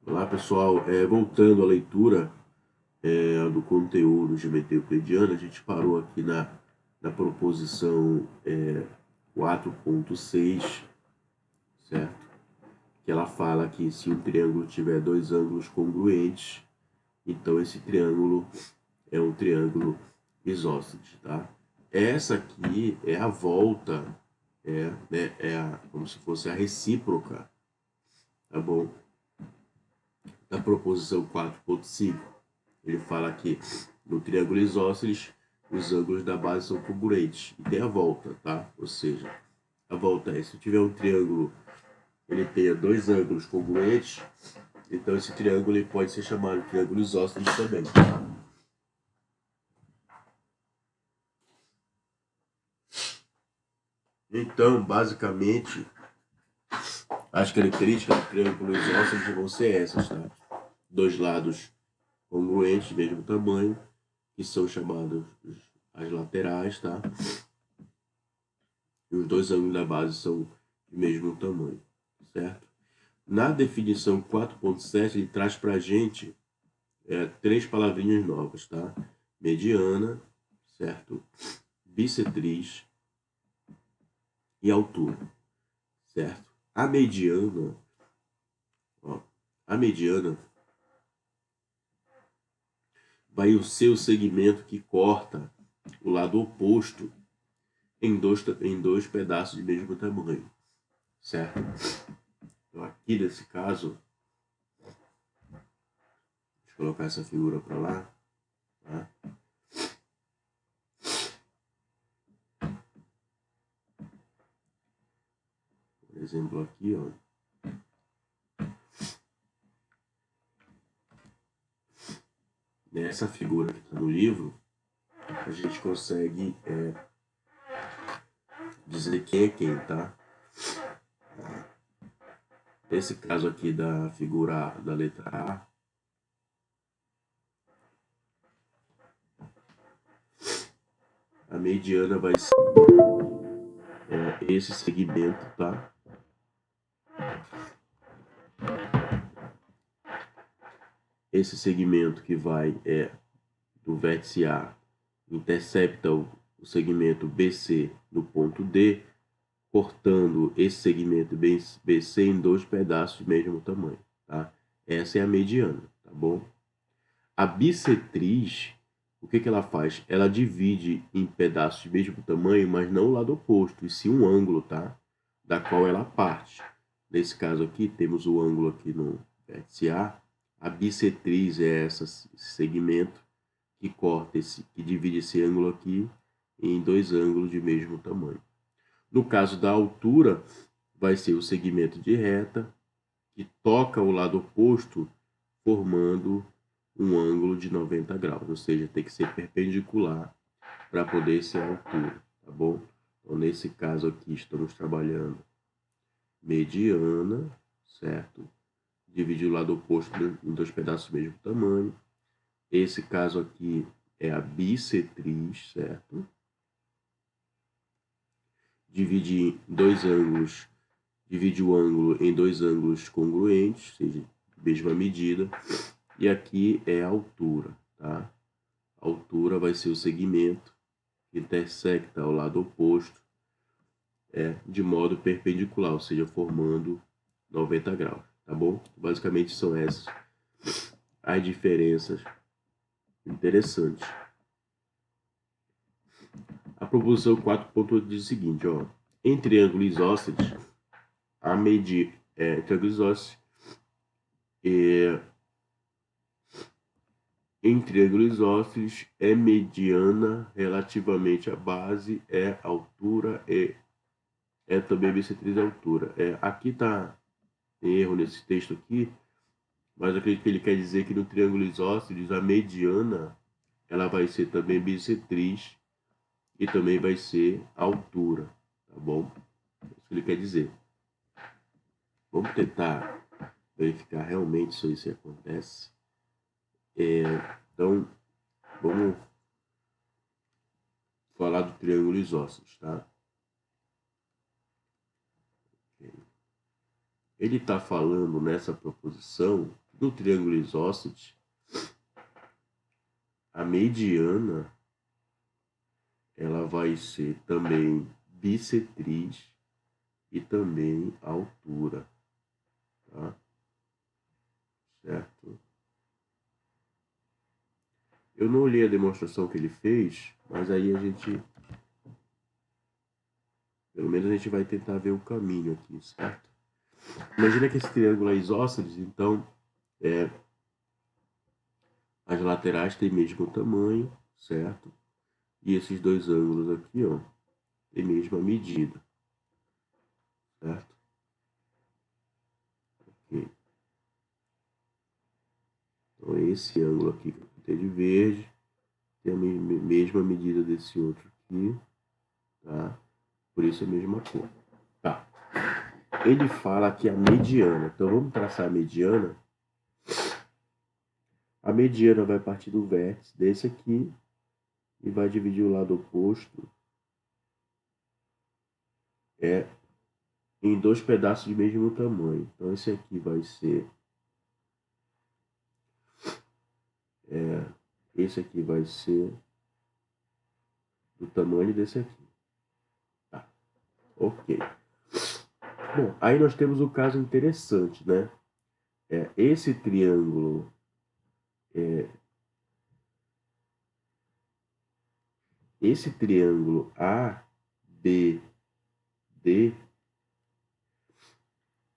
Olá pessoal, voltando à leitura do conteúdo de geometria euclidiana, a gente parou aqui na proposição 4.6, certo? Que ela fala que se um triângulo tiver dois ângulos congruentes, então esse triângulo é um triângulo isósceles, tá? Essa aqui é a volta, como se fosse a recíproca, tá bom? Da proposição 4.5. Ele fala que no triângulo isósceles os ângulos da base são congruentes e tem a volta, tá? Ou seja, a volta é, se tiver um triângulo, ele tenha dois ângulos congruentes, então esse triângulo ele pode ser chamado de triângulo isósceles também. Então, basicamente, as características do triângulo isósceles vão ser essas, tá? Dois lados congruentes, mesmo tamanho, que são chamados as laterais, tá? E os dois ângulos da base são de mesmo tamanho, certo? Na definição 4.7, ele traz para a gente três palavrinhas novas, tá? Mediana, certo? Bissetriz e altura, certo? A mediana vai ser o segmento que corta o lado oposto em dois pedaços de mesmo tamanho, certo? Então aqui nesse caso, deixa eu colocar essa figura para lá, tá? Por exemplo aqui, ó. Nessa figura que está no livro, a gente consegue dizer quem é quem, tá? Nesse caso aqui da figura A, da letra A mediana vai ser esse segmento, tá? Esse segmento que vai do vértice A, intercepta o segmento BC no ponto D, cortando esse segmento BC em dois pedaços de mesmo tamanho, tá? Essa é a mediana, tá bom? A bissetriz, o que ela faz? Ela divide em pedaços de mesmo tamanho, mas não o lado oposto, e sim um ângulo, tá? Da qual ela parte. Nesse caso aqui, temos o ângulo aqui no vértice A. A bissetriz é esse segmento que corta que divide esse ângulo aqui em dois ângulos de mesmo tamanho. No caso da altura, vai ser o segmento de reta que toca o lado oposto, formando um ângulo de 90 graus, ou seja, tem que ser perpendicular para poder ser a altura, tá bom? Então, nesse caso aqui, estamos trabalhando mediana, certo? Dividir o lado oposto em dois pedaços do mesmo tamanho. Esse caso aqui é a bissetriz, certo? Divide o ângulo em dois ângulos congruentes, ou seja, mesma medida. E aqui é a altura, tá? A altura vai ser o segmento que intersecta ao lado oposto de modo perpendicular, ou seja, formando 90 graus, tá bom? Basicamente são essas as diferenças interessantes. A proposição 4.8 diz o seguinte, ó. Em triângulo isósceles, em triângulo isósceles é mediana relativamente à base, é altura, é também bissetriz altura. Aqui tem erro nesse texto aqui, mas eu acredito que ele quer dizer que no triângulo isósceles a mediana ela vai ser também bissetriz e também vai ser altura, tá bom? É isso que ele quer dizer. Vamos tentar verificar realmente se isso acontece. Então, vamos falar do triângulo isósceles, tá? Ele está falando nessa proposição No triângulo isósceles, a mediana ela vai ser também bissetriz e também a altura, tá? Certo? Eu não olhei a demonstração que ele fez, mas aí a gente, pelo menos a gente vai tentar ver o caminho aqui, certo? Imagina que esse triângulo é isósceles, então as laterais têm mesmo tamanho, certo? E esses dois ângulos aqui, ó, têm mesma medida, certo? Ok. Então esse ângulo aqui que eu pintei de verde tem a mesma medida desse outro aqui, tá? Por isso a mesma cor. Tá. Ele fala que a mediana, então vamos traçar a mediana. A mediana vai partir do vértice desse aqui e vai dividir o lado oposto em dois pedaços de mesmo tamanho. Então esse aqui vai ser esse aqui vai ser do tamanho desse aqui. Tá. Ok. Bom, aí nós temos um caso interessante, né? Esse triângulo ABD,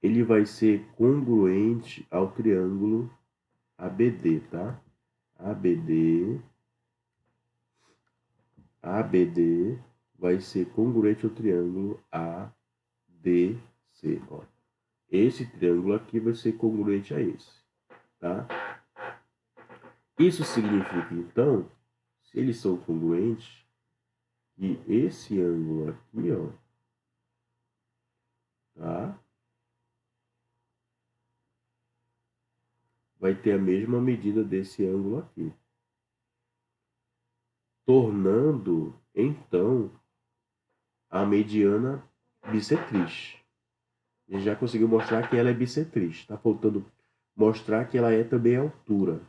ele vai ser congruente ao triângulo ABD, tá? ABD vai ser congruente ao triângulo ADC, ó. Esse triângulo aqui vai ser congruente a esse, tá? Isso significa, então, se eles são congruentes, que esse ângulo aqui, ó, tá? Vai ter a mesma medida desse ângulo aqui. Tornando, então, a mediana bissetriz. A gente já conseguiu mostrar que ela é bissetriz. Está faltando mostrar que ela é também altura,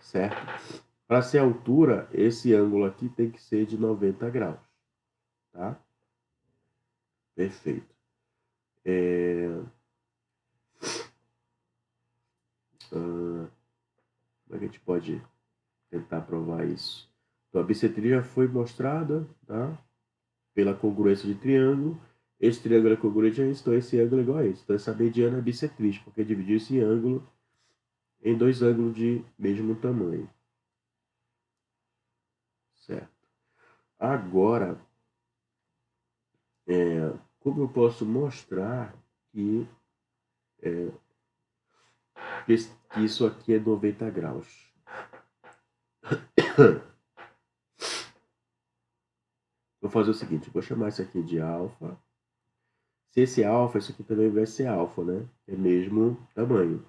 certo? Para ser altura, esse ângulo aqui tem que ser de 90 graus, tá? Perfeito. Como é que a gente pode tentar provar isso? Então, a bissetria já foi mostrada, tá? Pela congruência de triângulo. Esse triângulo é congruente a esse, então esse ângulo é igual a esse. Então essa mediana é bissetriz, porque dividiu esse ângulo em dois ângulos de mesmo tamanho. Certo. Agora, como eu posso mostrar que isso aqui é 90 graus? Vou fazer o seguinte, vou chamar isso aqui de alfa. Se esse é alfa, isso aqui também vai ser alfa, né? É mesmo tamanho.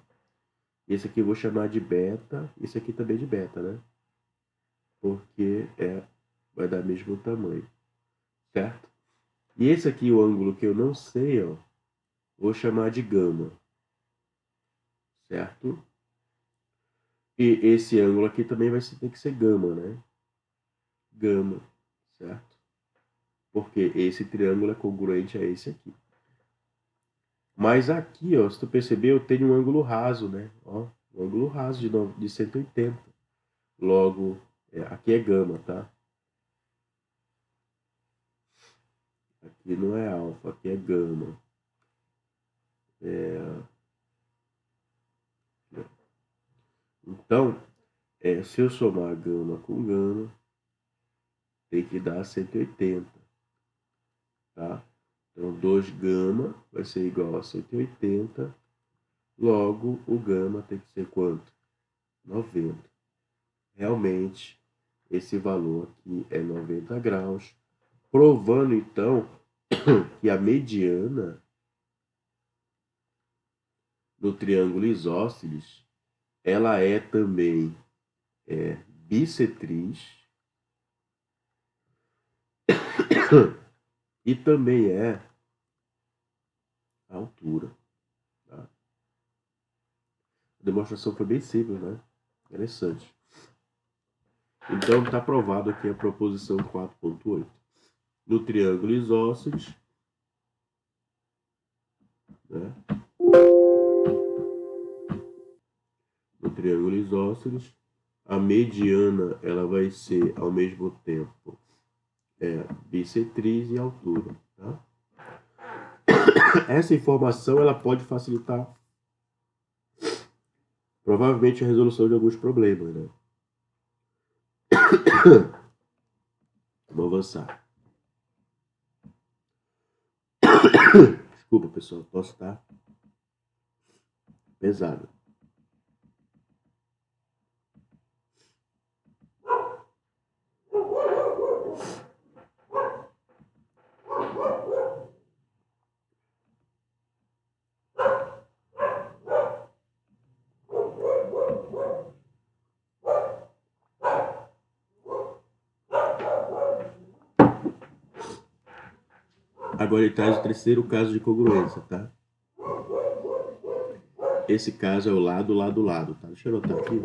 Esse aqui eu vou chamar de beta, isso aqui também de beta, né? Porque vai dar mesmo tamanho, certo? E esse aqui, o ângulo que eu não sei, ó, vou chamar de gama, certo? E esse ângulo aqui também vai ter que ser gama, né? Gama, certo? Porque esse triângulo é congruente a esse aqui. Mas aqui, ó, se tu perceber, eu tenho um ângulo raso, né? Ó, um ângulo raso de 180. Logo, aqui é gama, tá? Aqui não é alfa, aqui é gama. Então, se eu somar gama com gama, tem que dar 180, tá? Então, 2 gama vai ser igual a 180. Logo, o gama tem que ser quanto? 90. Realmente, esse valor aqui é 90 graus, provando, então, que a mediana no triângulo isósceles, ela é também bissetriz e também é a altura. Tá? demonstração foi bem simples, né? Interessante. Então, está provado aqui a proposição 4.8. No triângulo isósceles, né? No triângulo isósceles, a mediana ela vai ser ao mesmo tempo bissetriz e altura. Tá? Essa informação ela pode facilitar provavelmente a resolução de alguns problemas, né? Vamos avançar. Desculpa, pessoal, posso estar pesado. Agora ele traz o terceiro caso de congruência, tá? Esse caso é o lado, lado, lado, tá? Deixa eu anotar aqui.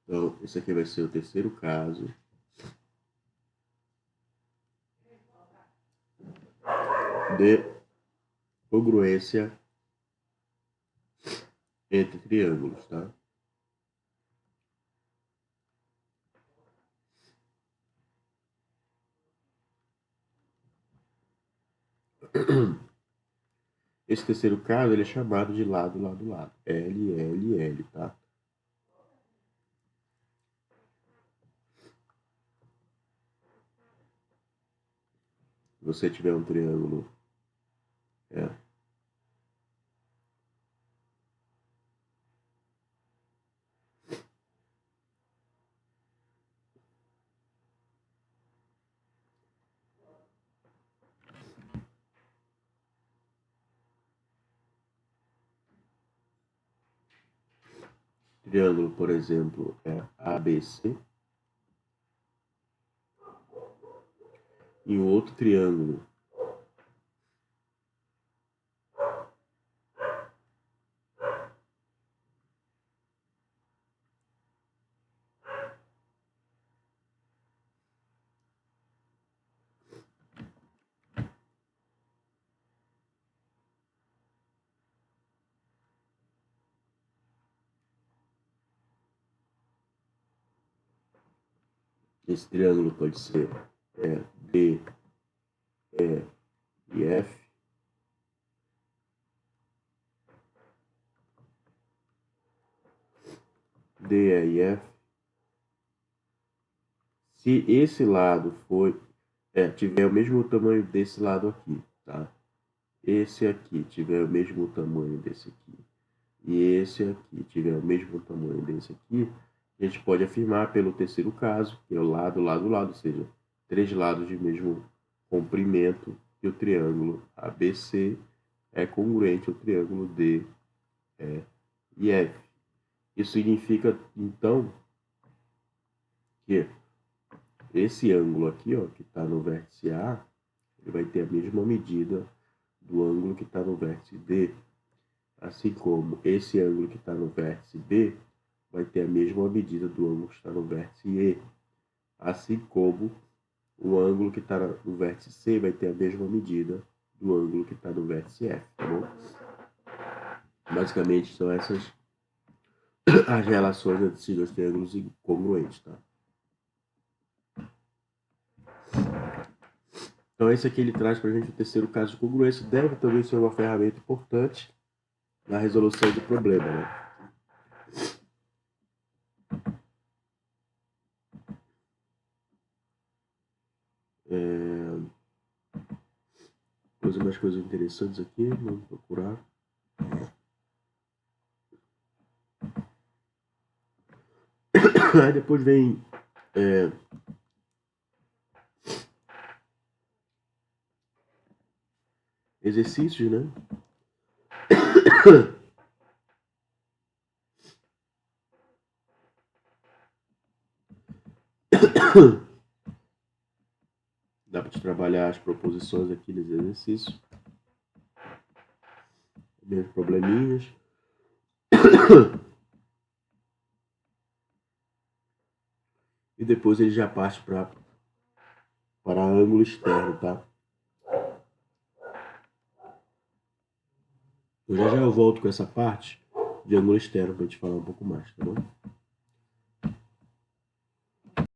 Então, esse aqui vai ser o terceiro caso de congruência entre triângulos, tá? Esse terceiro caso ele é chamado de lado, lado, lado. L, L, L, tá? Se você tiver um triângulo triângulo, por exemplo, é ABC, e um outro triângulo esse triângulo pode ser D, E e F. D, E e F. Se esse lado tiver o mesmo tamanho desse lado aqui, tá? Esse aqui tiver o mesmo tamanho desse aqui, e esse aqui tiver o mesmo tamanho desse aqui, a gente pode afirmar pelo terceiro caso, que é o lado, lado, lado, ou seja, três lados de mesmo comprimento, que o triângulo ABC é congruente ao triângulo D, E e F. Isso significa, então, que esse ângulo aqui, ó, que está no vértice A, ele vai ter a mesma medida do ângulo que está no vértice D, assim como esse ângulo que está no vértice B vai ter a mesma medida do ângulo que está no vértice E, assim como o ângulo que está no vértice C vai ter a mesma medida do ângulo que está no vértice F, tá bom? Basicamente são essas as relações entre esses dois triângulos incongruentes, tá? Então esse aqui ele traz para a gente o terceiro caso de congruência, deve também ser uma ferramenta importante na resolução do problema, né? Mais coisas interessantes aqui, vamos procurar. Aí depois vem exercícios, né? Dá para te trabalhar as proposições aqui nesse exercício. menos probleminhas. E depois ele já parte para ângulo externo, tá? Eu já volto com essa parte de ângulo externo para a gente falar um pouco mais, tá bom?